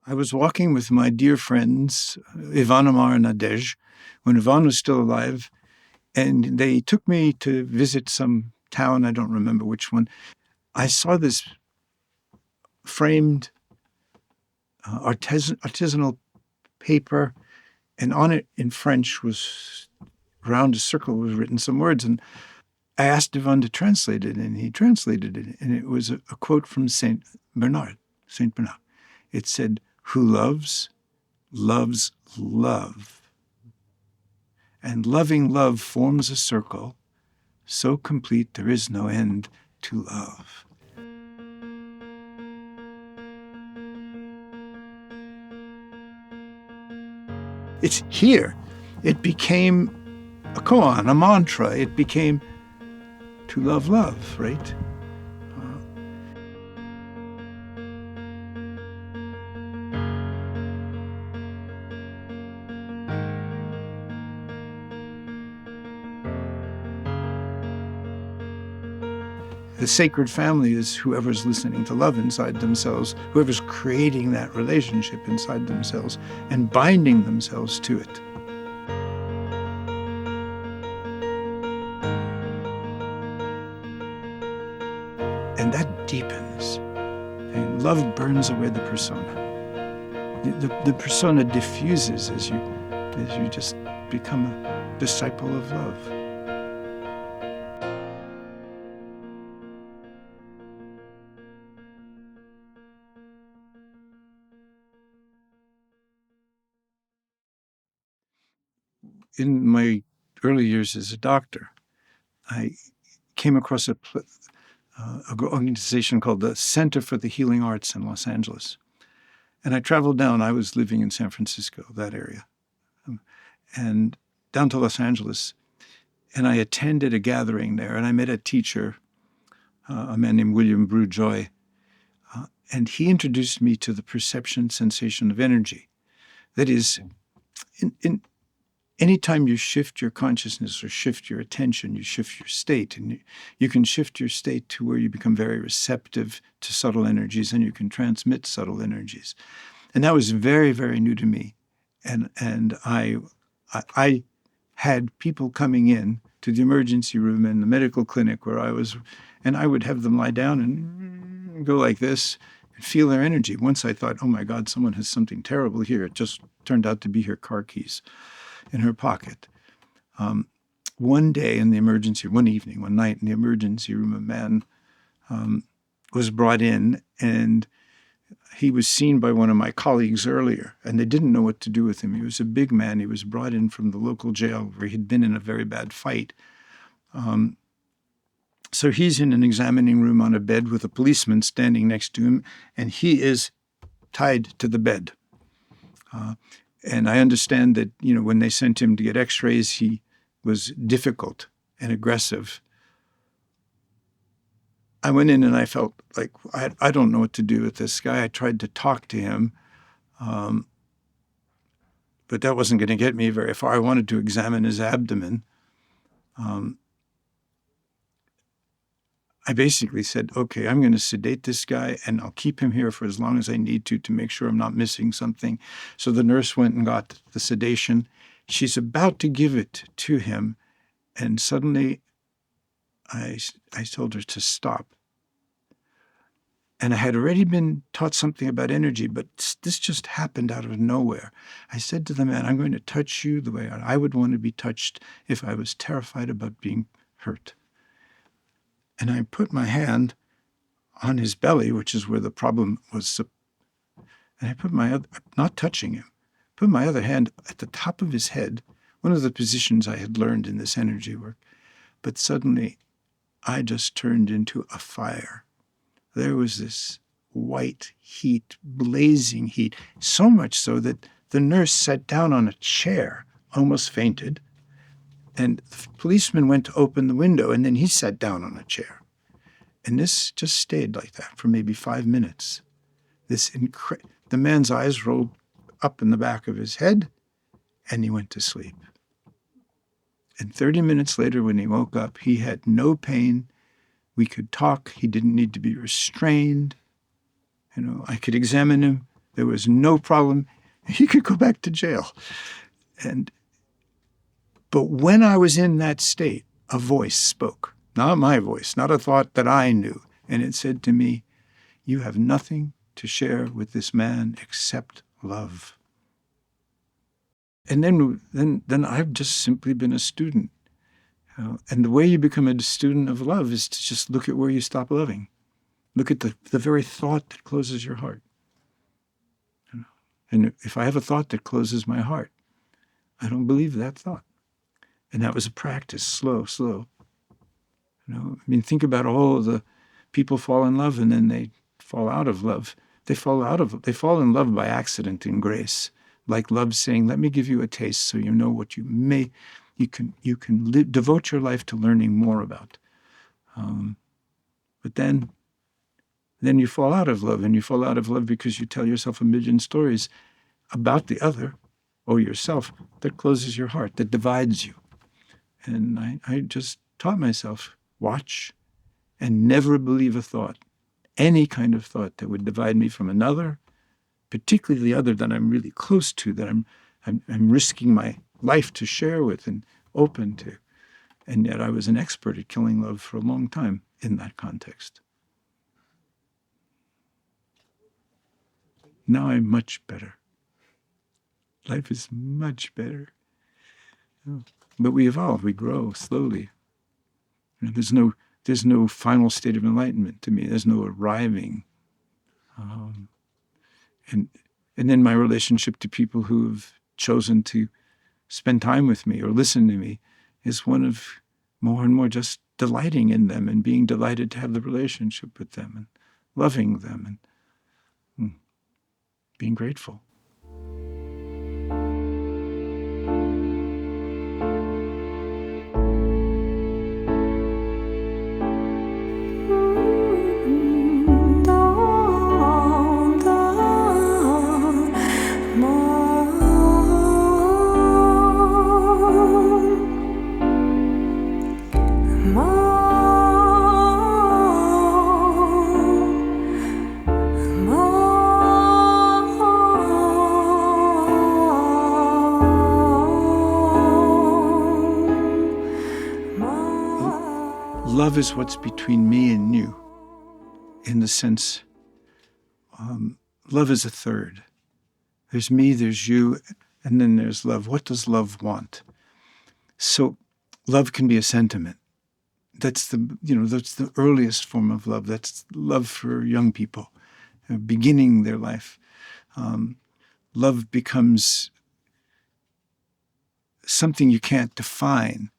I was walking with my dear friends, Ivan, Amar, and Nadej, when Ivan was still alive, and they took me to visit some town, I don't remember which one. I saw this framed artisanal paper, and on it in French was, around a circle was written some words, and I asked Ivan to translate it, and he translated it, and it was a quote from Saint Bernard. It said, "Who loves, loves love. And loving love forms a circle, so complete there is no end to love." It's here. It became a koan, a mantra. It became to love love, right? The sacred family is whoever's listening to love inside themselves, whoever's creating that relationship inside themselves and binding themselves to it. And that deepens. And love burns away the persona. The persona diffuses as you just become a disciple of love. In my early years as a doctor, I came across an organization called the Center for the Healing Arts in Los Angeles. And I traveled down. I was living in San Francisco, that area, and down to Los Angeles. And I attended a gathering there, and I met a teacher, a man named William Brewjoy, and he introduced me to the perception sensation of energy. That is, anytime you shift your consciousness or shift your attention, you shift your state. And you can shift your state to where you become very receptive to subtle energies, and you can transmit subtle energies. And that was very, very new to me. And I had people coming in to the emergency room in the medical clinic where I was, and I would have them lie down and go like this and feel their energy. Once I thought, oh my God, someone has something terrible here. It just turned out to be her car keys in her pocket. One day in the emergency, one night in the emergency room, a man was brought in, and he was seen by one of my colleagues earlier, and they didn't know what to do with him. He was a big man. He was brought in from the local jail where he'd been in a very bad fight. So he's in an examining room on a bed with a policeman standing next to him, and he is tied to the bed. And I understand that, when they sent him to get x-rays, he was difficult and aggressive. I went in and I felt like, I don't know what to do with this guy. I tried to talk to him, but that wasn't going to get me very far. I wanted to examine his abdomen. I basically said, okay, I'm going to sedate this guy, and I'll keep him here for as long as I need to make sure I'm not missing something. So the nurse went and got the sedation. She's about to give it to him, and suddenly I told her to stop. And I had already been taught something about energy, but this just happened out of nowhere. I said to the man, I'm going to touch you the way I would want to be touched if I was terrified about being hurt. And I put my hand on his belly, which is where the problem was, and I put not touching him, put my other hand at the top of his head, one of the positions I had learned in this energy work. But suddenly, I just turned into a fire. There was this white heat, blazing heat, so much so that the nurse sat down on a chair, almost fainted, and the policeman went to open the window, and then he sat down on a chair. And this just stayed like that for maybe 5 minutes. The man's eyes rolled up in the back of his head, and he went to sleep. And 30 minutes later, when he woke up, he had no pain. We could talk. He didn't need to be restrained. I could examine him There was no problem. He could go back to jail. But when I was in that state, a voice spoke. Not my voice, not a thought that I knew. And it said to me, you have nothing to share with this man except love. And then I've just simply been a student. And the way you become a student of love is to just look at where you stop loving. Look at the very thought that closes your heart. And if I have a thought that closes my heart, I don't believe that thought. And that was a practice, slow. Think about all the people fall in love and then they fall out of love. They fall in love by accident and grace. Like love saying, let me give you a taste so you know what you can devote your life to learning more about. But then you fall out of love, and you fall out of love because you tell yourself a million stories about the other or yourself that closes your heart, that divides you. And I just taught myself, watch and never believe a thought, any kind of thought that would divide me from another, particularly the other that I'm really close to, that I'm risking my life to share with and open to. And yet I was an expert at killing love for a long time in that context. Now I'm much better. Life is much better. But we evolve, we grow slowly. There's no final state of enlightenment to me. There's no arriving. And then my relationship to people who have chosen to spend time with me or listen to me is one of more and more just delighting in them and being delighted to have the relationship with them and loving them and being grateful. Love is what's between me and you, in the sense, love is a third. There's me, there's you, and then there's love. What does love want? So love can be a sentiment. That's the earliest form of love. That's love for young people, beginning their life. Love becomes something you can't define,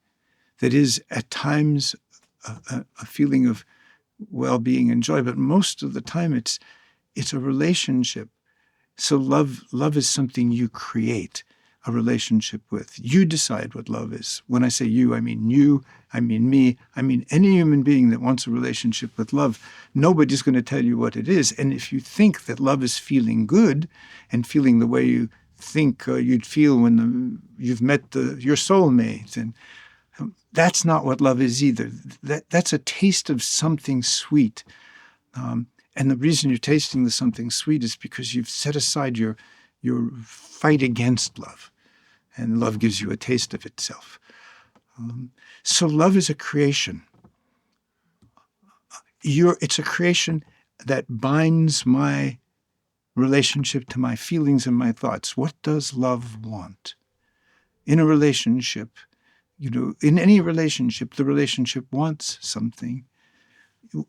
that is at times a feeling of well-being and joy, but most of the time it's a relationship. So love is something you create a relationship with. You decide what love is. When I say you, I mean me, I mean any human being that wants a relationship with love. Nobody's going to tell you what it is. And if you think that love is feeling good and feeling the way you think you'd feel when you've met your soulmate, and that's not what love is either. That's a taste of something sweet. And the reason you're tasting the something sweet is because you've set aside your fight against love. And love gives you a taste of itself. So love is a creation. It's a creation that binds my relationship to my feelings and my thoughts. What does love want? In a relationship, in any relationship, the relationship wants something.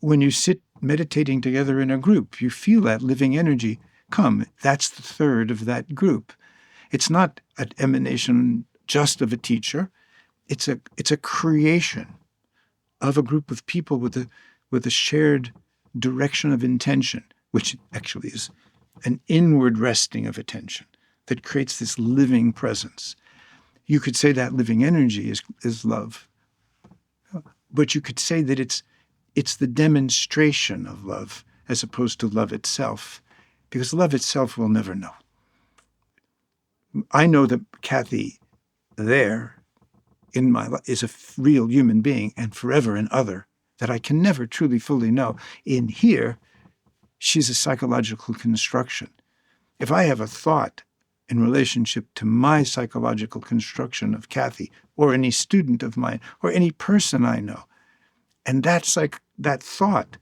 When you sit meditating together in a group, you feel that living energy come. That's the third of that group. It's not an emanation just of a teacher. It's a creation of a group of people with a shared direction of intention, which actually is an inward resting of attention that creates this living presence. You could say that living energy is love. But you could say that it's the demonstration of love as opposed to love itself, because love itself will never know. I know that Kathy there in my life is a real human being and forever an other that I can never truly fully know. In here, she's a psychological construction. If I have a thought in relationship to my psychological construction of Kathy, or any student of mine, or any person I know, and that's like that thought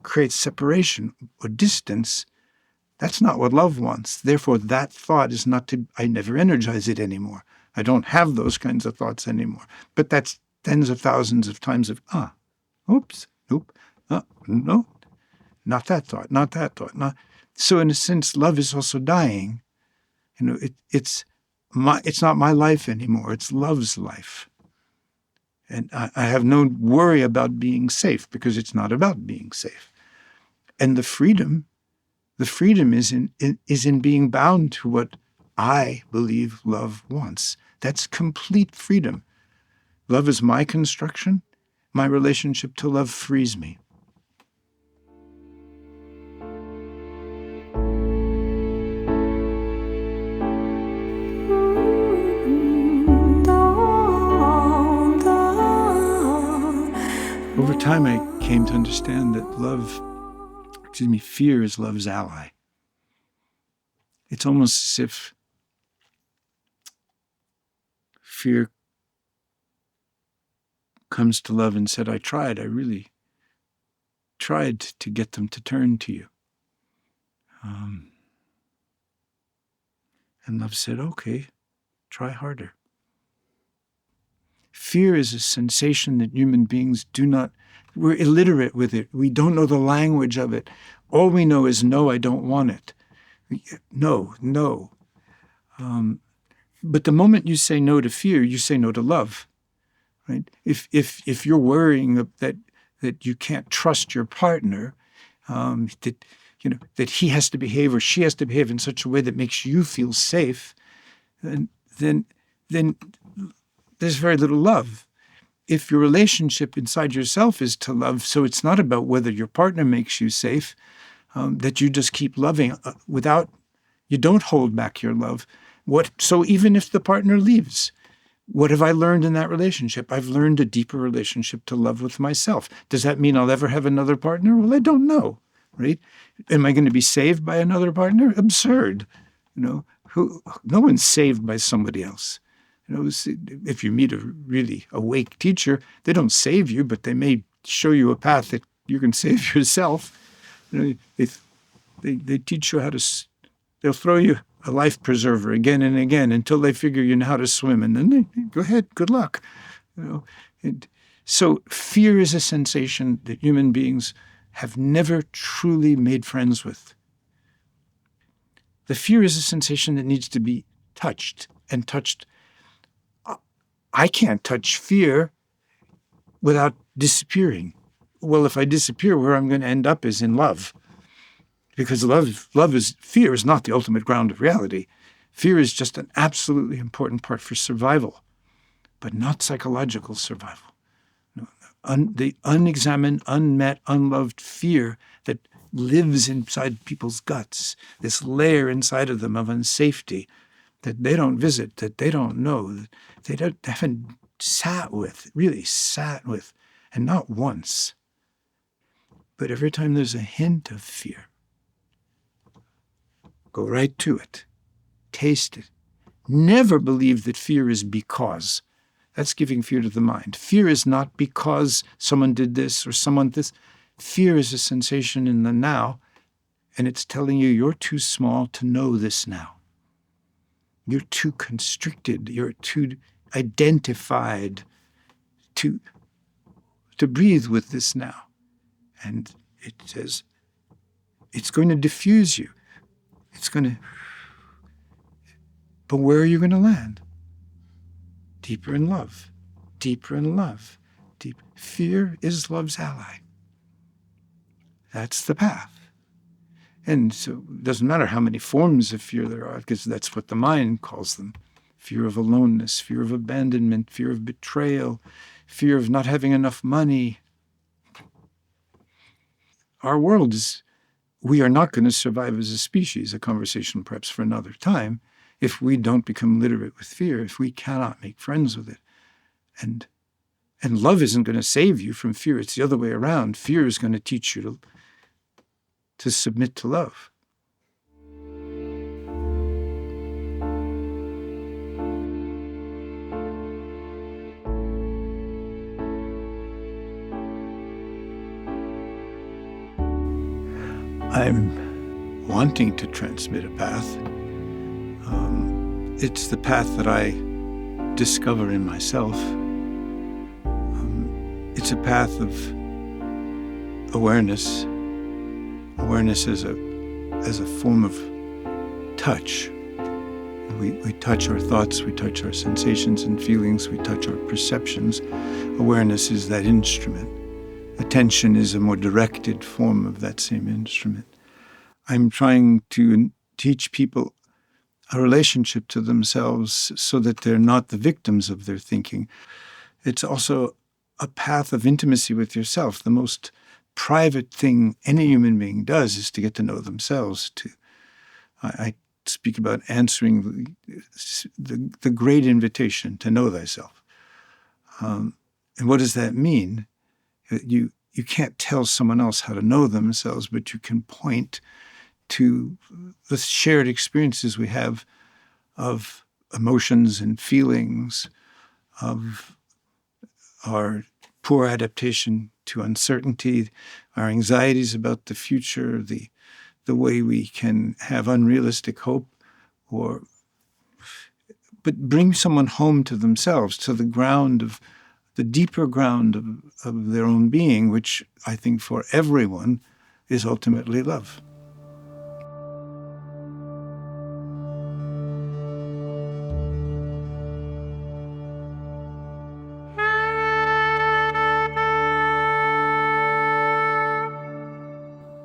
creates separation or distance, that's not what love wants. Therefore, that thought is not to, I never energize it anymore. I don't have those kinds of thoughts anymore. But that's tens of thousands of times of, oops, nope, no, not that thought, not that thought. Not. So in a sense, love is also dying. It's not my life anymore. It's love's life. And I have no worry about being safe because it's not about being safe. And the freedom is in being bound to what I believe love wants. That's complete freedom. Love is my construction. My relationship to love frees me. Over time, I came to understand that fear is love's ally. It's almost as if fear comes to love and said, I really tried to get them to turn to you. And love said, okay, try harder. Fear is a sensation that human beings we're illiterate with it. We don't know the language of it. All we know is, no, I don't want it. No. But the moment you say no to fear, you say no to love, right? If you're worrying that you can't trust your partner, that he has to behave or she has to behave in such a way that makes you feel safe, then there's very little love. If your relationship inside yourself is to love, so it's not about whether your partner makes you safe, that you just keep loving you don't hold back your love. So even if the partner leaves, what have I learned in that relationship? I've learned a deeper relationship to love with myself. Does that mean I'll ever have another partner? Well, I don't know, right? Am I going to be saved by another partner? Absurd. No one's saved by somebody else. If you meet a really awake teacher, they don't save you, but they may show you a path that you can save yourself. They teach you they'll throw you a life preserver again and again until they figure you know how to swim, and then they go ahead, good luck. So fear is a sensation that human beings have never truly made friends with. The fear is a sensation that needs to be touched and touched. I can't touch fear without disappearing. Well, if I disappear, where I'm going to end up is in love. Because fear is not the ultimate ground of reality. Fear is just an absolutely important part for survival, but not psychological survival. The unexamined, unmet, unloved fear that lives inside people's guts, this layer inside of them of unsafety, that they don't visit, that they don't know, that they haven't really sat with, and not once. But every time there's a hint of fear, go right to it. Taste it. Never believe that fear is because. That's giving fear to the mind. Fear is not because someone did this or someone this. Fear is a sensation in the now, and it's telling you you're too small to know this now. You're too constricted. You're too identified to breathe with this now. And it says, it's going to diffuse you. But where are you going to land? Deeper in love. Deeper in love. Fear is love's ally. That's the path. And so it doesn't matter how many forms of fear there are, because that's what the mind calls them. Fear of aloneness, fear of abandonment, fear of betrayal, fear of not having enough money. Our world we are not going to survive as a species, a conversation perhaps for another time, if we don't become literate with fear, if we cannot make friends with it. And love isn't going to save you from fear. It's the other way around. Fear is going to teach you to submit to love. I'm wanting to transmit a path. It's the path that I discover in myself. It's a path of awareness. Awareness as a form of touch. We touch our thoughts, we touch our sensations and feelings, we touch our perceptions. Awareness is that instrument. Attention is a more directed form of that same instrument. I'm trying to teach people a relationship to themselves so that they're not the victims of their thinking. It's also a path of intimacy with yourself. The most private thing any human being does is to get to know themselves. I speak about answering the great invitation to know thyself. And what does that mean? You can't tell someone else how to know themselves, but you can point to the shared experiences we have of emotions and feelings, of our poor adaptation to uncertainty, our anxieties about the future, the way we can have unrealistic hope, but bring someone home to themselves, to the ground of the deeper ground of their own being, which I think for everyone is ultimately love.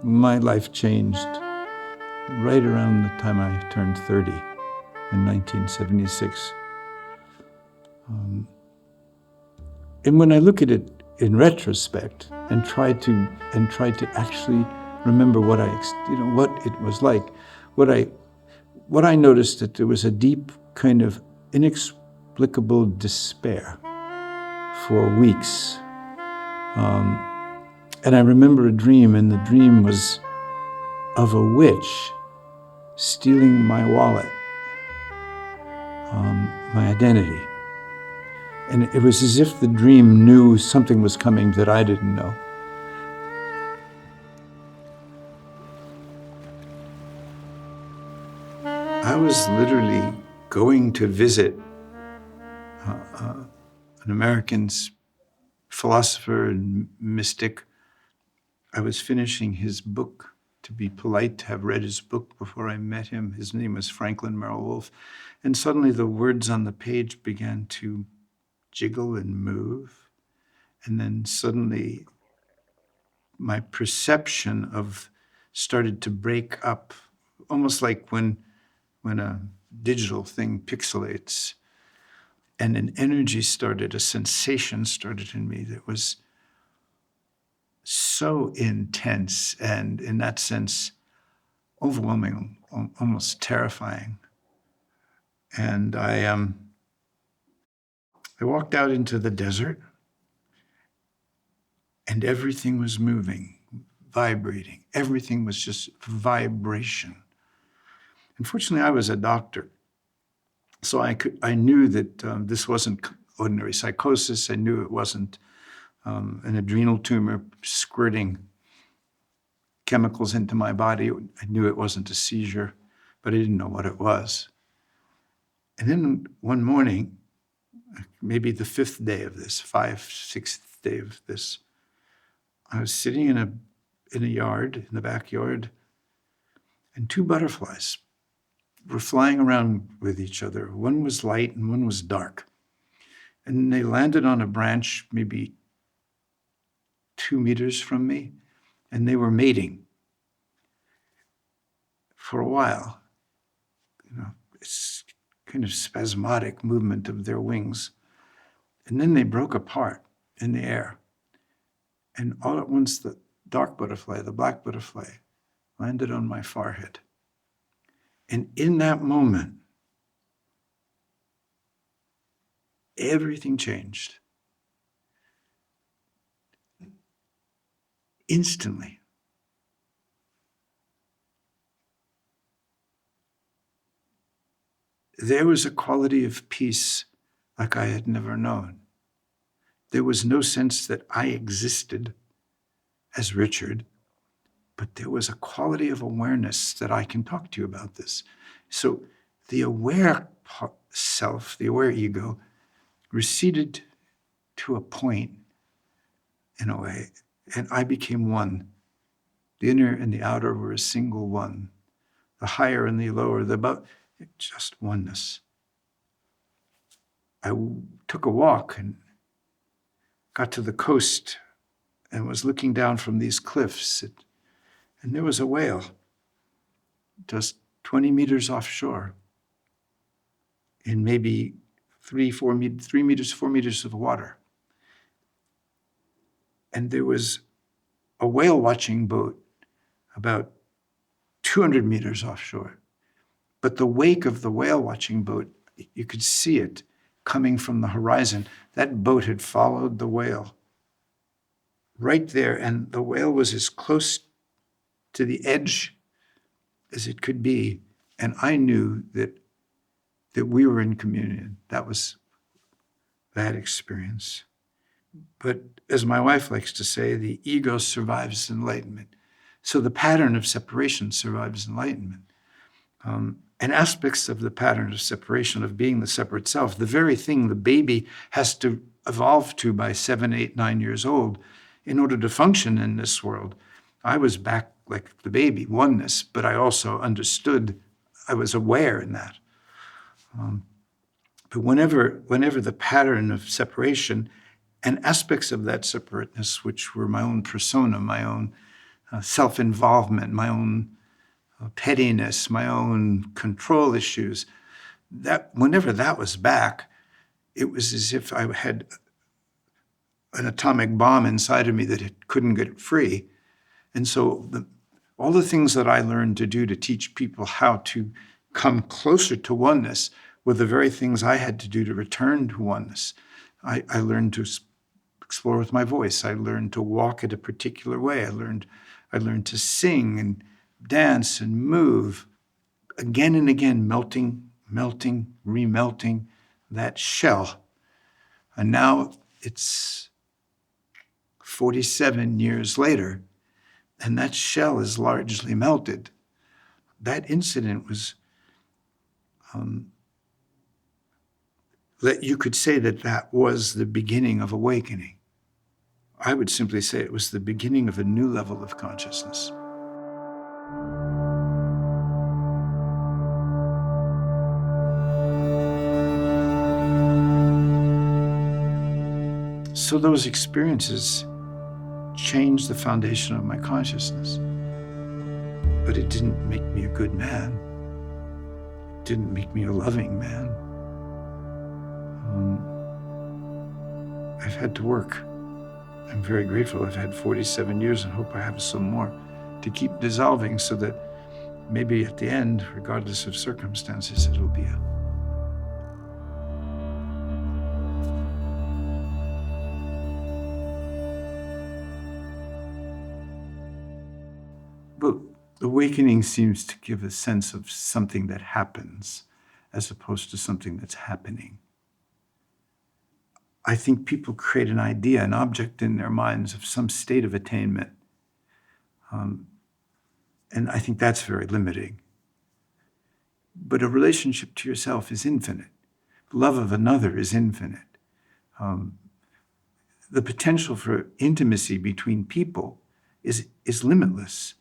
My life changed right around the time I turned 30 in 1976. And when I look at it in retrospect and try to actually remember what it was like, what I noticed that there was a deep kind of inexplicable despair for weeks. And I remember a dream, and the dream was of a witch stealing my wallet, my identity. And it was as if the dream knew something was coming that I didn't know. I was literally going to visit an American philosopher and mystic. I was finishing his book. To be polite, to have read his book before I met him. His name was Franklin Merrill Wolfe. And suddenly the words on the page began to jiggle and move. And then suddenly my perception started to break up, almost like when a digital thing pixelates, and an energy started, a sensation started in me that was so intense and, in that sense, overwhelming, almost terrifying. And I walked out into the desert, and everything was moving, vibrating. Everything was just vibration. Unfortunately, I was a doctor, so I knew that this wasn't ordinary psychosis. I knew it wasn't an adrenal tumor squirting chemicals into my body. I knew it wasn't a seizure, but I didn't know what it was. And then one morning, maybe the sixth day of this, I was sitting in a yard, in the backyard, and two butterflies were flying around with each other. One was light and one was dark. And they landed on a branch maybe 2 meters from me, and they were mating for a while. It's kind of spasmodic movement of their wings. And then they broke apart in the air. And all at once, the dark butterfly, the black butterfly, landed on my forehead. And in that moment, everything changed. Instantly. There was a quality of peace like I had never known. There was no sense that I existed as Richard, But there was a quality of awareness that I can talk to you about this. So the aware self, the aware ego, receded to a point in a way, and I became one. The inner and the outer were a single one. The higher and the lower, the above, just oneness. I took a walk and got to the coast and was looking down from these cliffs, and there was a whale just 20 meters offshore in maybe 4 meters of water. And there was a whale watching boat about 200 meters offshore. But the wake of the whale watching boat, you could see it coming from the horizon. That boat had followed the whale right there, and the whale was as close to the edge as it could be. And I knew that we were in communion. That was that experience. But as my wife likes to say, the ego survives enlightenment. So the pattern of separation survives enlightenment. And aspects of the pattern of separation, of being the separate self, the very thing the baby has to evolve to by 7, 8, 9 years old in order to function in this world. I was back like the baby, oneness, but I also understood, I was aware in that. But whenever the pattern of separation and aspects of that separateness, which were my own persona, my own self-involvement, my own pettiness, my own control issues, that whenever that was back, it was as if I had an atomic bomb inside of me that it couldn't get free. And so all the things that I learned to do to teach people how to come closer to oneness were the very things I had to do to return to oneness. I learned to explore with my voice. I learned to walk in a particular way. I learned to sing and dance and move again and again, melting, remelting that shell. And now it's 47 years later, and that shell is largely melted. That incident was, that you could say that was the beginning of awakening. I would simply say it was the beginning of a new level of consciousness. So those experiences changed the foundation of my consciousness. But it didn't make me a good man. It didn't make me a loving man. I've had to work. I'm very grateful I've had 47 years and hope I have some more to keep dissolving so that maybe at the end, regardless of circumstances, it'll be a But awakening seems to give a sense of something that happens as opposed to something that's happening. I think people create an idea, an object in their minds of some state of attainment. And I think that's very limiting. But a relationship to yourself is infinite. Love of another is infinite. The potential for intimacy between people is limitless.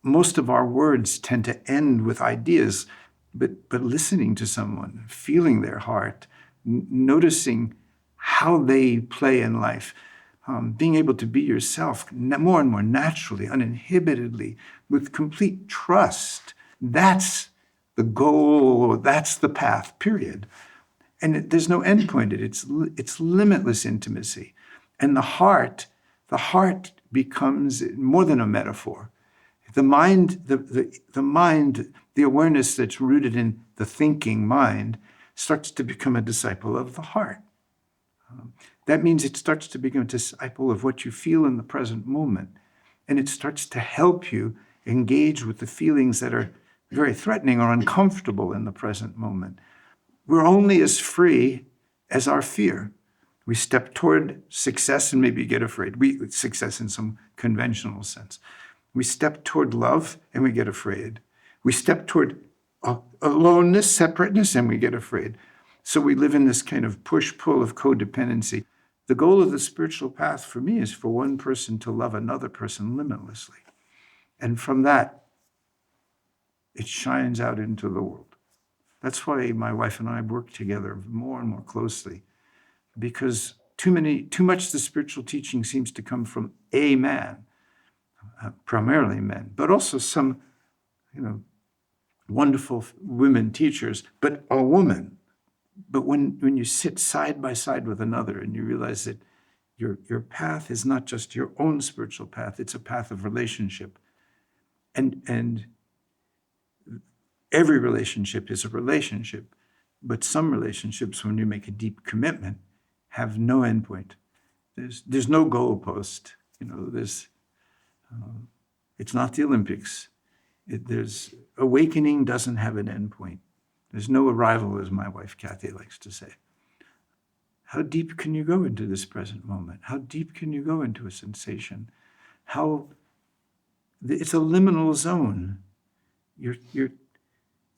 Most of our words tend to end with ideas, but listening to someone, feeling their heart, noticing how they play in life, being able to be yourself more and more naturally, uninhibitedly, with complete trust, that's the goal, that's the path, period. And there's no end point. It's limitless intimacy. And the heart becomes more than a metaphor. The mind, the awareness that's rooted in the thinking mind starts to become a disciple of the heart. That means it starts to become a disciple of what you feel in the present moment. And it starts to help you engage with the feelings that are very threatening or uncomfortable in the present moment. We're only as free as our fear. We step toward success and maybe get afraid. Success in some conventional sense. We step toward love and we get afraid. We step toward aloneness, separateness, and we get afraid. So we live in this kind of push-pull of codependency. The goal of the spiritual path for me is for one person to love another person limitlessly. And from that, it shines out into the world. That's why my wife and I work together more and more closely, because too much the spiritual teaching seems to come from a man, primarily men, but also some, wonderful women teachers, but a woman. But when you sit side by side with another and you realize that your path is not just your own spiritual path, it's a path of relationship. And every relationship is a relationship, but some relationships, when you make a deep commitment, have no endpoint. There's no goalpost. It's not the Olympics. Awakening doesn't have an endpoint. There's no arrival, as my wife Kathy likes to say. How deep can you go into this present moment? How deep can you go into a sensation? It's a liminal zone. The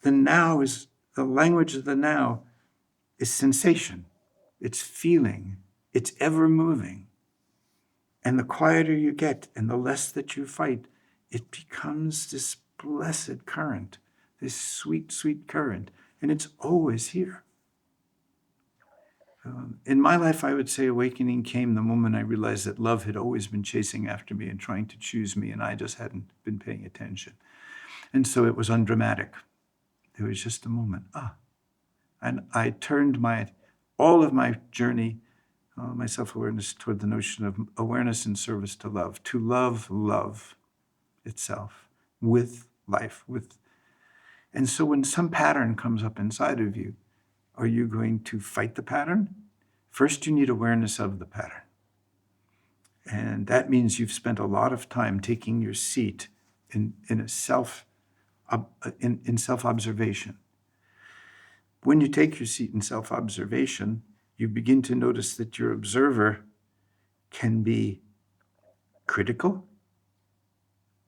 now is, the language of the now is sensation. It's feeling. It's ever moving. And the quieter you get and the less that you fight, it becomes this blessed current, this sweet, sweet current. And it's always here. In my life, I would say awakening came the moment I realized that love had always been chasing after me and trying to choose me, and I just hadn't been paying attention. And so it was undramatic. It was just a moment. And I turned all of my journey, my self-awareness, toward the notion of awareness in service to love itself, with life, And so when some pattern comes up inside of you, are you going to fight the pattern? First, you need awareness of the pattern. And that means you've spent a lot of time taking your seat in self-observation. When you take your seat in self-observation, you begin to notice that your observer can be critical,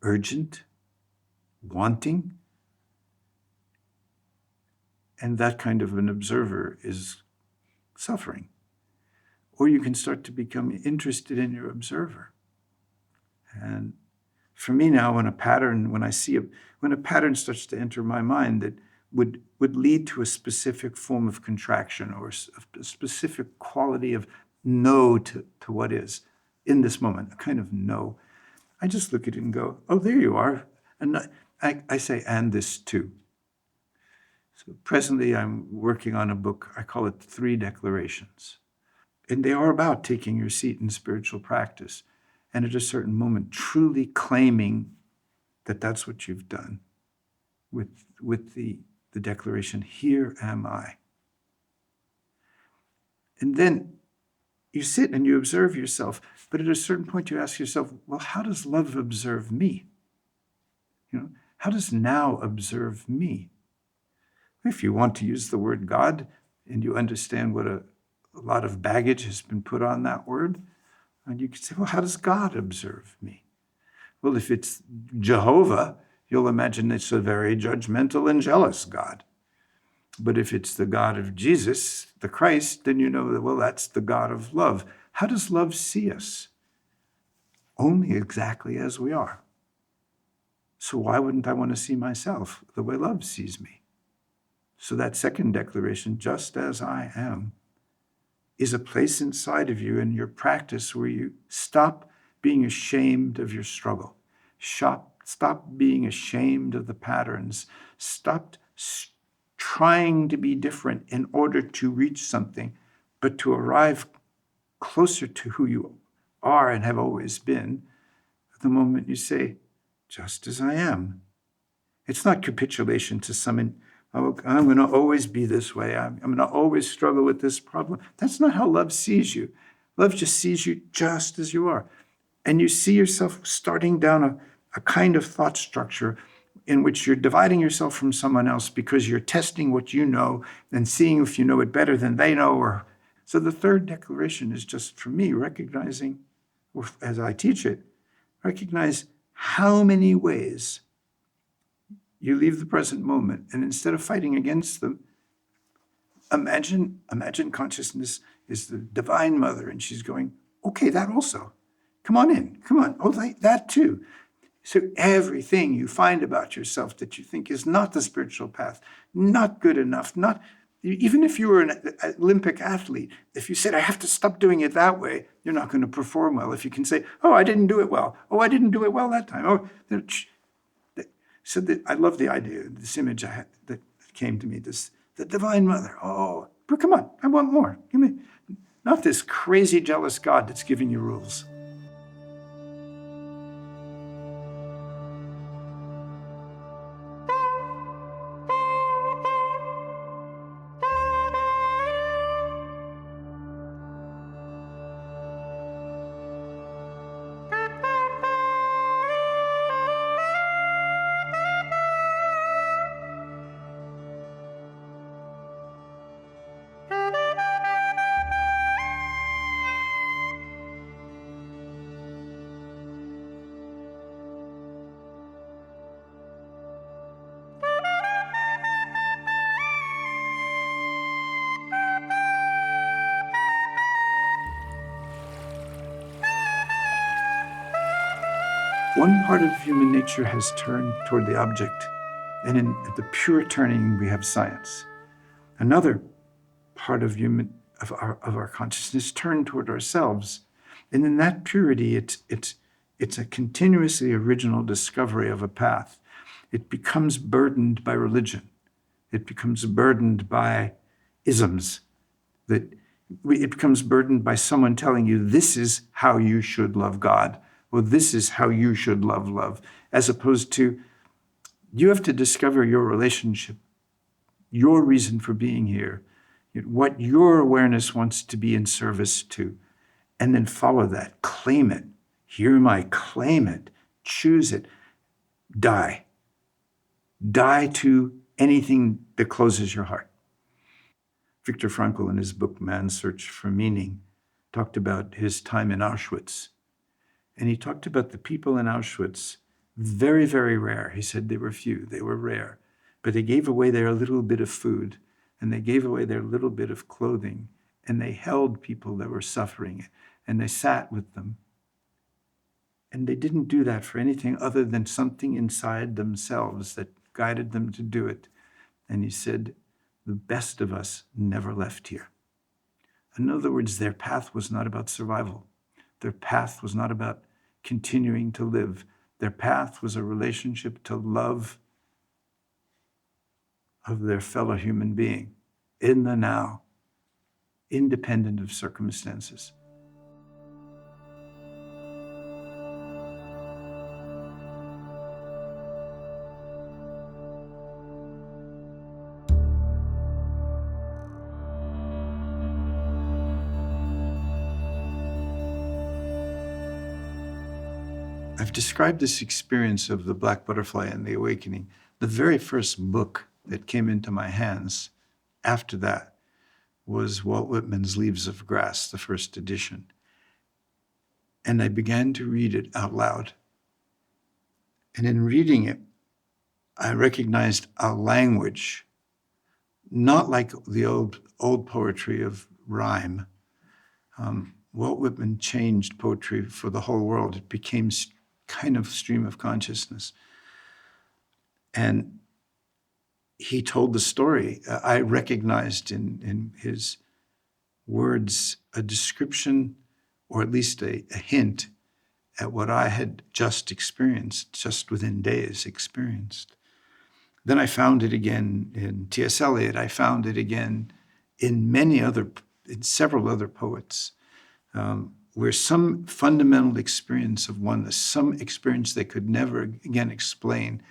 urgent, wanting, and that kind of an observer is suffering. Or you can start to become interested in your observer. And for me now, when a pattern starts to enter my mind that would lead to a specific form of contraction or a specific quality of no to what is in this moment, a kind of no, I just look at it and go, oh, there you are. And I say, and this too. So presently I'm working on a book, I call it 3 Declarations. And they are about taking your seat in spiritual practice and at a certain moment truly claiming that that's what you've done with the declaration, here am I. And then you sit and you observe yourself, but at a certain point you ask yourself, well, how does love observe me? How does now observe me? If you want to use the word God and you understand what a lot of baggage has been put on that word, and you can say, well, how does God observe me? Well, if it's Jehovah, you'll imagine it's a very judgmental and jealous God. But if it's the God of Jesus, the Christ, then you know that, well, that's the God of love. How does love see us? Only exactly as we are. So why wouldn't I want to see myself the way love sees me? So that second declaration, just as I am, is a place inside of you in your practice where you stop being ashamed of your struggle. Stop being ashamed of the patterns. Stop trying to be different in order to reach something, but to arrive closer to who you are and have always been at the moment you say, just as I am. It's not capitulation to some I'm going to always be this way. I'm going to always struggle with this problem. That's not how love sees you. Love just sees you just as you are. And you see yourself starting down a kind of thought structure in which you're dividing yourself from someone else because you're testing what you know and seeing if you know it better than they know. So the third declaration is just, for me, recognizing, or as I teach it, recognize how many ways you leave the present moment, and instead of fighting against them, imagine consciousness is the Divine Mother, and she's going, okay, that also. Come on in, come on. Oh, that too. So everything you find about yourself that you think is not the spiritual path, not good enough, not even if you were an Olympic athlete, if you said, I have to stop doing it that way, you're not going to perform well. If you can say, oh, I didn't do it well. Oh, I didn't do it well that time. Oh, so I love the idea, this image that came to me, the Divine Mother. Oh, but come on, I want more. Give me, not this crazy jealous God that's giving you rules. One part of human nature has turned toward the object, and in the pure turning, we have science. Another part of our consciousness turned toward ourselves, and in that purity, it's a continuously original discovery of a path. It becomes burdened by religion. It becomes burdened by isms. It becomes burdened by someone telling you, this is how you should love God. Well, this is how you should love, as opposed to, you have to discover your relationship, your reason for being here, what your awareness wants to be in service to, and then follow that, claim it. Here am I, claim it, choose it, die. Die to anything that closes your heart. Viktor Frankl, in his book, Man's Search for Meaning, talked about his time in Auschwitz. And he talked about the people in Auschwitz, very, very rare. He said they were few, they were rare. But they gave away their little bit of food, and they gave away their little bit of clothing, and they held people that were suffering, and they sat with them. And they didn't do that for anything other than something inside themselves that guided them to do it. And he said, the best of us never left here. In other words, their path was not about survival. Their path was not about continuing to live. Their path was a relationship to love of their fellow human being in the now, independent of circumstances. I've described this experience of the black butterfly and the awakening. The very first book that came into my hands after that was Walt Whitman's Leaves of Grass, the first edition. And I began to read it out loud. And in reading it, I recognized a language, not like the old poetry of rhyme. Walt Whitman changed poetry for the whole world. It became kind of stream of consciousness. And he told the story. I recognized in his words a description, or at least a hint at what I had just experienced, just within days experienced. Then I found it again in T.S. Eliot. I found it again in several other poets, where some fundamental experience of oneness, some experience they could never again explain,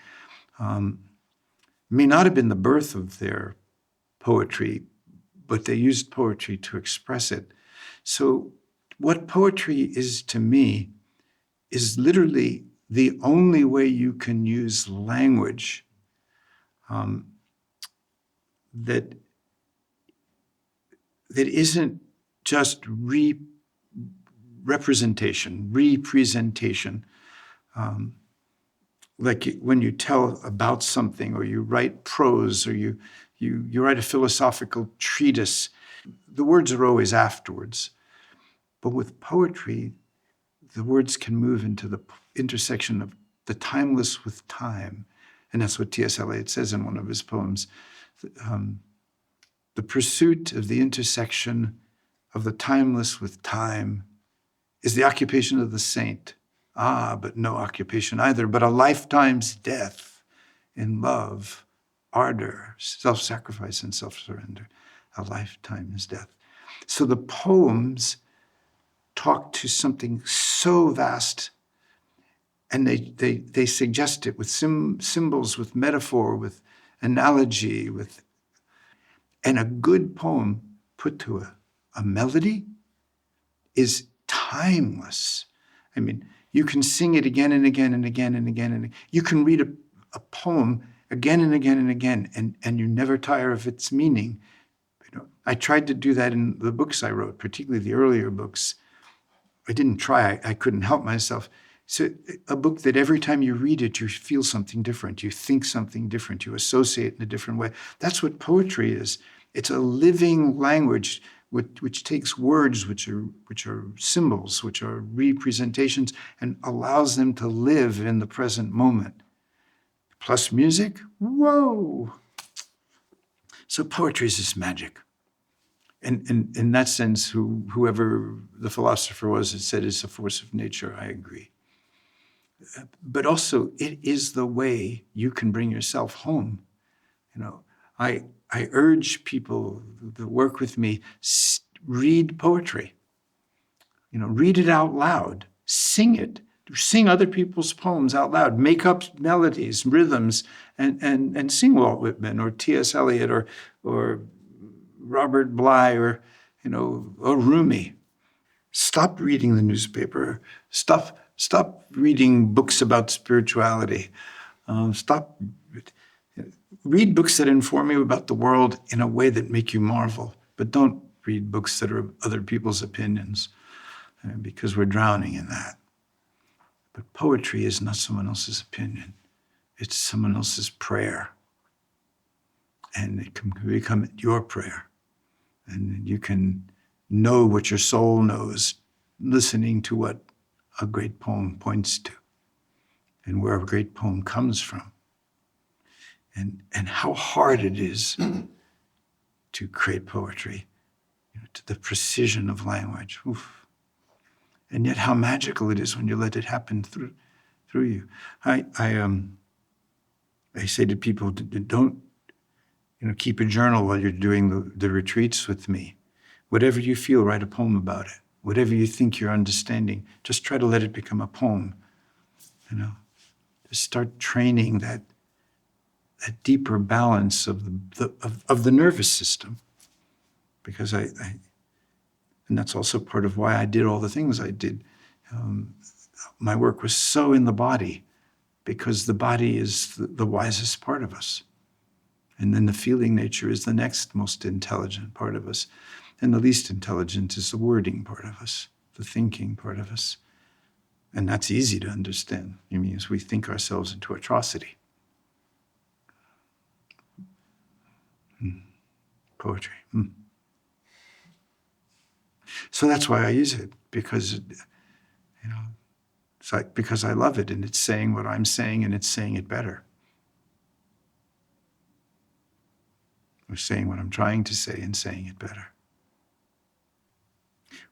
may not have been the birth of their poetry, but they used poetry to express it. So what poetry is to me is literally the only way you can use language that isn't just representation, like when you tell about something, or you write prose, or you write a philosophical treatise, the words are always afterwards. But with poetry, the words can move into the intersection of the timeless with time. And that's what T.S. Eliot says in one of his poems. The pursuit of the intersection of the timeless with time is the occupation of the saint. Ah, but no occupation either, but a lifetime's death in love, ardor, self-sacrifice, and self-surrender. A lifetime's death. So the poems talk to something so vast, and they suggest it with symbols, with metaphor, with analogy, and a good poem put to a melody is timeless. I mean, you can sing it again and again and again and again and again. You can read a poem again and again and again, and you never tire of its meaning. I tried to do that in the books I wrote, particularly the earlier books. I didn't try, I couldn't help myself. So a book that every time you read it, you feel something different, you think something different, you associate in a different way. That's what poetry is. It's a living language which takes words which are symbols, which are representations, and allows them to live in the present moment. Plus music, whoa! So poetry is just magic. And in that sense, whoever the philosopher was that said it's a force of nature, I agree. But also, it is the way you can bring yourself home. I urge people that work with me, read poetry. Read it out loud, sing it, sing other people's poems out loud, make up melodies, rhythms, and sing Walt Whitman or T.S. Eliot or Robert Bly or Rumi. Stop reading the newspaper. Stop reading books about spirituality. Read books that inform you about the world in a way that make you marvel, but don't read books that are other people's opinions, because we're drowning in that. But poetry is not someone else's opinion. It's someone else's prayer. And it can become your prayer. And you can know what your soul knows, listening to what a great poem points to and where a great poem comes from. And how hard it is to create poetry, to the precision of language. Oof. And yet how magical it is when you let it happen through you. I say to people, don't keep a journal while you're doing the retreats with me. Whatever you feel, write a poem about it. Whatever you think you're understanding, just try to let it become a poem. Just start training that deeper balance of the nervous system. Because and that's also part of why I did all the things I did. My work was so in the body, because the body is the wisest part of us. And then the feeling nature is the next most intelligent part of us. And the least intelligent is the wording part of us, the thinking part of us. And that's easy to understand. It means we think ourselves into atrocity. Poetry. So that's why I use it, because, it's like, because I love it, and it's saying what I'm saying, and it's saying it better. Or saying what I'm trying to say and saying it better.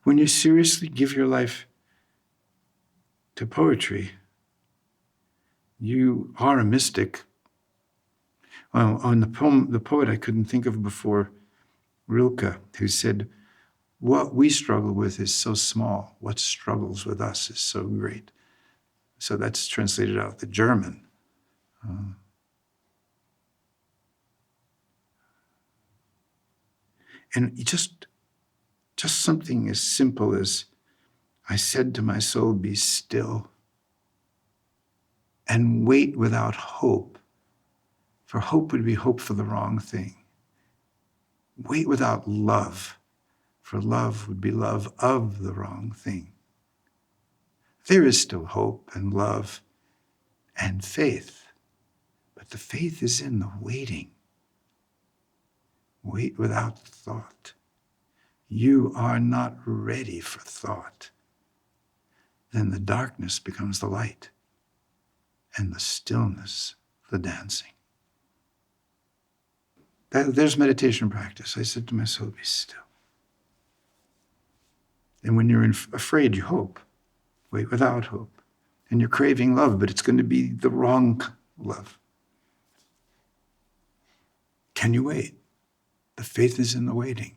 When you seriously give your life to poetry, you are a mystic. Well, on the poet I couldn't think of before, Rilke, who said, what we struggle with is so small. What struggles with us is so great. So that's translated out of the German. And just something as simple as, I said to my soul, be still and wait without hope. For hope would be hope for the wrong thing. Wait without love, for love would be love of the wrong thing. There is still hope and love and faith. But the faith is in the waiting. Wait without thought. You are not ready for thought. Then the darkness becomes the light, and the stillness, the dancing. There's meditation practice. I said to my soul, be still. And when you're afraid, you hope. Wait without hope. And you're craving love, but it's going to be the wrong love. Can you wait? The faith is in the waiting.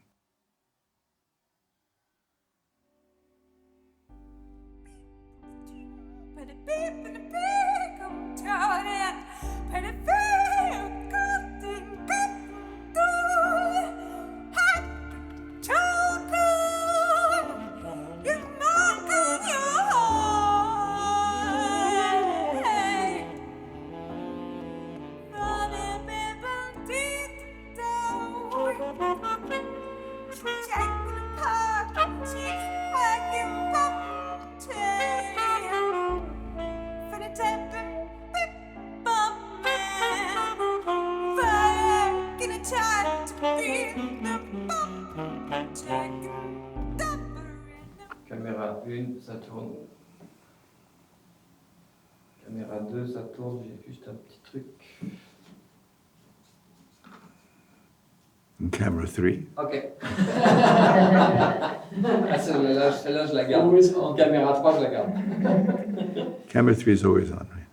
Caméra 1, ça tourne. Caméra 2, ça tourne. J'ai juste un petit truc. And camera 3. Ok. Celle-là, je la garde. En caméra 3, je la garde. Camera 3 is always on, right?